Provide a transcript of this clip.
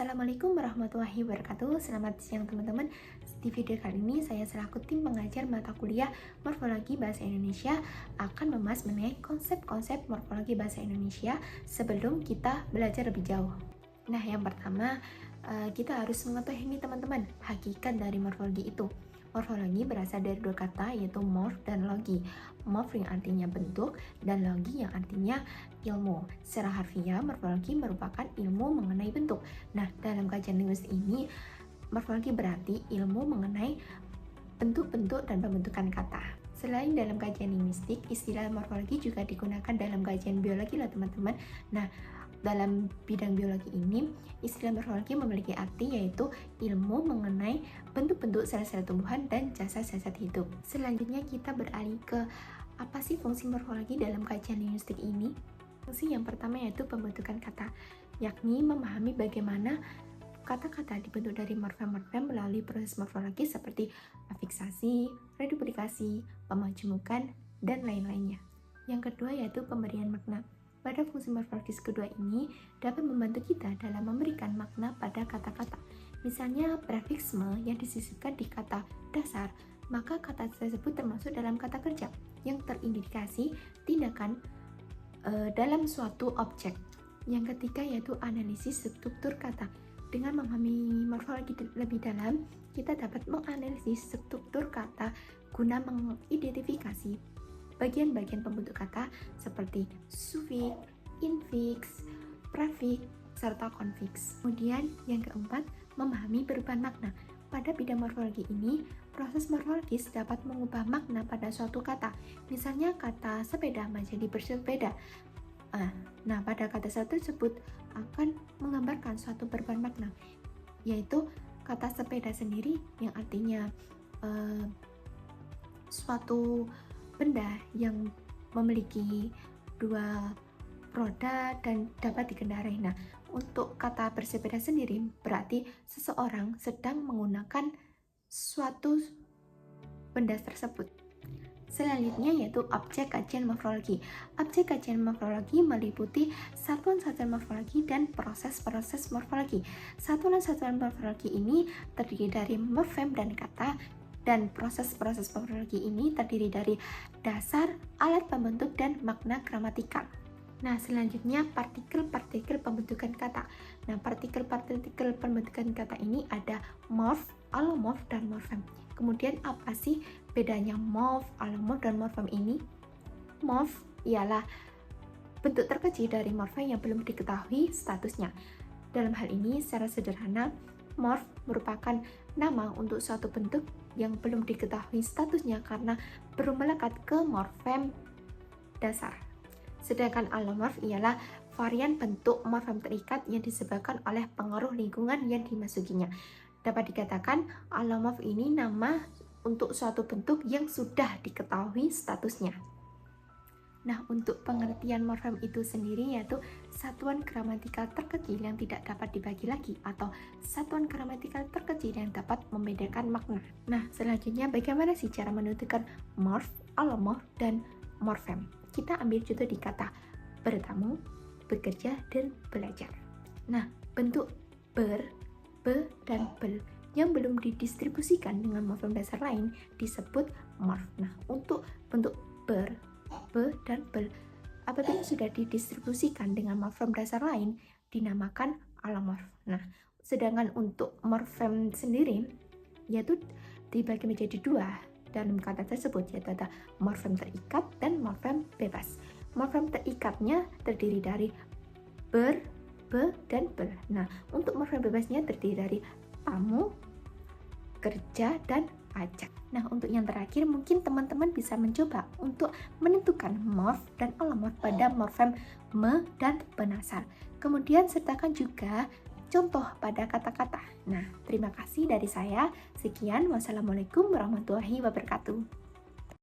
Assalamualaikum warahmatullahi wabarakatuh. Selamat siang teman-teman. Di video kali ini saya selaku tim pengajar mata kuliah Morfologi Bahasa Indonesia akan membahas mengenai konsep-konsep morfologi bahasa Indonesia sebelum kita belajar lebih jauh. Nah, yang pertama kita harus mengetahui ini teman-teman, hakikat dari morfologi itu. Morfologi berasal dari dua kata, yaitu morf dan logi. Morf yang artinya bentuk dan logi yang artinya ilmu. Secara harfiah, morfologi merupakan ilmu mengenai bentuk. Nah, dalam kajian linguistik ini, morfologi berarti ilmu mengenai bentuk-bentuk dan pembentukan kata. Selain dalam kajian linguistik, istilah morfologi juga digunakan dalam kajian biologi loh teman-teman. Nah, dalam bidang biologi ini, istilah morfologi memiliki arti yaitu ilmu mengenai bentuk-bentuk sel-sel tumbuhan dan jasad-jasad hidup. Selanjutnya kita beralih ke apa sih fungsi morfologi dalam kajian linguistik ini? Fungsi yang pertama yaitu pembentukan kata, yakni memahami bagaimana kata-kata dibentuk dari morfem-morfem melalui proses morfologi seperti afiksasi, reduplikasi, pemajemukan, dan lain-lainnya. Yang kedua yaitu pemberian makna. Pada fungsi morfologis kedua ini dapat membantu kita dalam memberikan makna pada kata-kata. Misalnya prefiksme yang disisipkan di kata dasar, maka kata tersebut termasuk dalam kata kerja yang terindikasi tindakan dalam suatu objek. Yang ketiga yaitu analisis struktur kata. Dengan memahami morfologi lebih dalam, kita dapat menganalisis struktur kata guna mengidentifikasi bagian-bagian pembentuk kata seperti sufiks, infiks, prefiks, serta konfiks. Kemudian yang keempat, memahami perubahan makna. Pada bidang morfologi ini, proses morfologis dapat mengubah makna pada suatu kata. Misalnya kata sepeda menjadi bersepeda. Nah, pada kata tersebut akan menggambarkan suatu perubahan makna, yaitu kata sepeda sendiri yang artinya suatu benda yang memiliki dua roda dan dapat dikendarai. Nah, untuk kata bersepeda sendiri berarti seseorang sedang menggunakan suatu benda tersebut. Selanjutnya yaitu objek kajian morfologi. Objek kajian morfologi meliputi satuan-satuan morfologi dan proses-proses morfologi. Satuan-satuan morfologi ini terdiri dari morfem dan kata, dan proses-proses morfologi ini terdiri dari dasar, alat pembentuk, dan makna gramatikal. Nah, selanjutnya partikel-partikel pembentukan kata. Nah, partikel-partikel pembentukan kata ini ada morf, alomorf, dan morfem. Kemudian apa sih bedanya morf, alomorf, dan morfem ini? Morf ialah bentuk terkecil dari morfem yang belum diketahui statusnya. Dalam hal ini, secara sederhana, morf merupakan nama untuk suatu bentuk yang belum diketahui statusnya karena belum melekat ke morfem dasar. Sedangkan alomorf ialah varian bentuk morfem terikat yang disebabkan oleh pengaruh lingkungan yang dimasukinya. Dapat dikatakan alomorf ini nama untuk suatu bentuk yang sudah diketahui statusnya. Nah, untuk pengertian morfem itu sendiri yaitu satuan gramatikal terkecil yang tidak dapat dibagi lagi atau satuan gramatikal terkecil yang dapat membedakan makna. Nah, selanjutnya bagaimana sih cara menentukan morf, alomorf, dan morfem? Kita ambil contoh di kata bertamu, bekerja, dan belajar. Nah, bentuk ber, be, dan bel yang belum didistribusikan dengan morfem dasar lain disebut morf. Nah, untuk bentuk ber, be, dan bel apabila sudah didistribusikan dengan morfem dasar lain dinamakan alomorf. Nah, sedangkan untuk morfem sendiri yaitu dibagi menjadi dua dalam kata tersebut, yaitu ada morfem terikat dan morfem bebas. Morfem terikatnya terdiri dari ber, be, dan bel. Nah, untuk morfem bebasnya terdiri dari tamu, kerja, dan ajak. Nah, untuk yang terakhir mungkin teman-teman bisa mencoba untuk menentukan morf dan alomorf pada morfem me dan penasar. Kemudian sertakan juga contoh pada kata-kata. Nah, terima kasih dari saya. Sekian, wassalamualaikum warahmatullahi wabarakatuh.